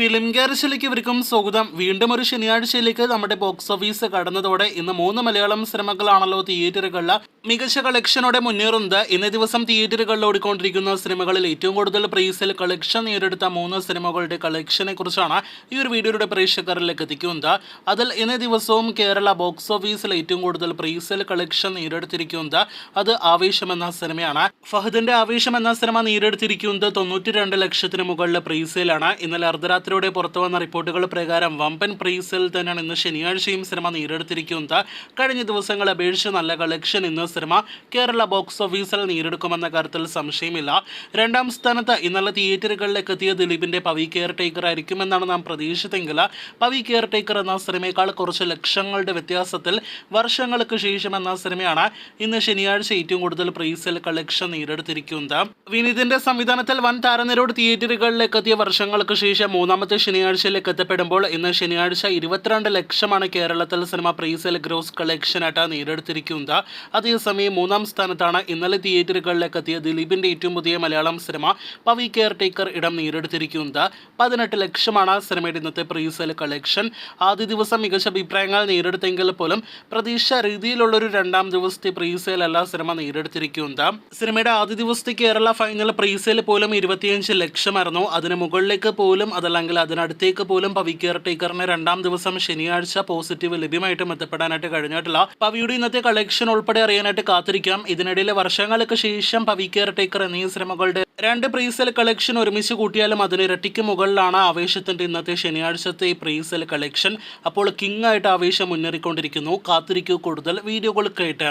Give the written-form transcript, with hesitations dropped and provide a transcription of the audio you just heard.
Film ഗാരേജിലേക്ക് ഇവർക്കും സ്വാഗതം. വീണ്ടും ഒരു ശനിയാഴ്ചയിലേക്ക് നമ്മുടെ ബോക്സ് ഓഫീസ് കടന്നതോടെ ഇന്ന് 3 മലയാളം സിനിമകളാണല്ലോ തിയേറ്ററുകളിൽ മികച്ച കളക്ഷനോടെ മുന്നേറുന്നത്. ഇന്നേ ദിവസം തിയേറ്ററുകളിൽ ഓടിക്കൊണ്ടിരിക്കുന്ന സിനിമകളിൽ ഏറ്റവും കൂടുതൽ പ്രൈസിൽ കളക്ഷൻ നേടിയെടുത്ത 3 സിനിമകളുടെ കളക്ഷനെ കുറിച്ചാണ് ഈ ഒരു വീഡിയോയുടെ പ്രേക്ഷകരിലേക്ക് എത്തിക്കുന്നത്. അതിൽ ഇന്നേ ദിവസവും കേരള ബോക്സ് ഓഫീസിൽ ഏറ്റവും കൂടുതൽ പ്രൈസിൽ കളക്ഷൻ നേടിയെടുത്തിരിക്കുന്നത് അത് ആവേശം എന്ന സിനിമയാണ്. ഫഹദിന്റെ ആവേശം എന്ന സിനിമ നേടിയെടുത്തിരിക്കുന്നത് 92 ലക്ഷത്തിന് മുകളിൽ പ്രൈസിലാണ്. ഇന്നലെ അർദ്ധരാത്രിയോടെ പുറത്തു വന്ന റിപ്പോർട്ടുകൾ പ്രകാരം വമ്പൻ പ്രൈസിൽ തന്നെയാണ് ഇന്ന് ശനിയാഴ്ചയും സിനിമ നേടിയെടുത്തിരിക്കുന്നത്. കഴിഞ്ഞ ദിവസങ്ങളെ അപേക്ഷിച്ച് നല്ല കളക്ഷൻ ഇന്ന് സിനിമ കേരള ബോക്സ് ഓഫീസിൽ നേടിയെടുക്കുമെന്ന കാര്യത്തിൽ സംശയമില്ല. രണ്ടാം സ്ഥാനത്ത് ഇന്നലെ തിയേറ്ററുകളിലേക്ക് എത്തിയ ദിലീപിന്റെ പവി കെയർ ടേക്കർ ആയിരിക്കുമെന്നാണ് നാം പ്രതീക്ഷിച്ചെങ്കിൽ പവി കെയർ ടേക്കർ എന്ന സിനിമയേക്കാൾ കുറച്ച് ലക്ഷങ്ങളുടെ വ്യത്യാസത്തിൽ വർഷങ്ങൾക്ക് ശേഷം എന്ന സിനിമയാണ് ഇന്ന് ശനിയാഴ്ച ഏറ്റവും കൂടുതൽ പ്രൈസിൽ കളക്ഷൻ നേടിയെടുത്തിരിക്കുന്നത്. വിനീതിന്റെ സംവിധാനത്തിൽ വൻ താരനിരയോട് തിയേറ്ററുകളിലേക്ക് എത്തിയ വർഷങ്ങൾക്ക് ശേഷം മൂന്നാമത്തെ ശനിയാഴ്ചയിലേക്ക് എത്തപ്പെടുമ്പോൾ ഇന്ന് ശനിയാഴ്ച 22 ലക്ഷമാണ് കേരളത്തിൽ സിനിമ പ്രൈസിൽ ഗ്രോസ് കളക്ഷനായിട്ട് നേടിയെടുത്തിരിക്കുന്നത്. അതേസമയം മൂന്നാം സ്ഥാനത്താണ് ഇന്നലെ തിയേറ്ററുകളിലേക്ക് എത്തിയ ദിലീപിന്റെ ഏറ്റവും പുതിയ Malayalam cinema Pavi care taker ഇടം നേടിയെടുത്തിരിക്കുന്നത്. 18 ലക്ഷമാണ് സിനിമയുടെ ഇന്നത്തെ പ്രൈസിൽ കളക്ഷൻ. ആദ്യ ദിവസം മികച്ച അഭിപ്രായങ്ങൾ നേടിയെടുത്തെങ്കിൽ പോലും പ്രതീക്ഷ രീതിയിലുള്ളൊരു രണ്ടാം ദിവസത്തെ പ്രൈസിലല്ല സിനിമ നേടിയെടുത്തിരിക്കുന്നത്. സിനിമയുടെ ആദ്യ ദിവസത്തെ കേരള ഫൈനൽ പ്രൈസിൽ പോലും 25 ലക്ഷമായിരുന്നു. അതിന് മുകളിലേക്ക് പോലും അതല്ലെങ്കിൽ അതിനടുത്തേക്ക് പോലും പവി കെയർ ടേക്കറിന് രണ്ടാം ദിവസം ശനിയാഴ്ച പോസിറ്റീവ് ലഭ്യമായിട്ടും എത്തപ്പെടാനായിട്ട് കഴിഞ്ഞിട്ടില്ല. പവിയുടെ ഇന്നത്തെ കളക്ഷൻ ഉൾപ്പെടെ അറിയാനായിട്ട് കാത്തിരിക്കാം. ഇതിനിടയിൽ വർഷങ്ങൾക്ക് ശേഷം പവി കെയർ ടേക്കർ എന്നീ സിനിമകളുടെ 2 പ്രൈസിൽ കളക്ഷൻ ഒരുമിച്ച് കൂട്ടിയാലും അതിന് ഇരട്ടിക്ക് മുകളിലാണ് ആവേശത്തിന്റെ ഇന്നത്തെ ശനിയാഴ്ചത്തെ പ്രൈസിൽ കളക്ഷൻ. അപ്പോൾ കിങ് ആയിട്ട് ആവേശം മുന്നേറിക്കൊണ്ടിരിക്കുന്നു. കാത്തിരിക്കൂ കൂടുതൽ വീഡിയോകൾ കേട്ട്.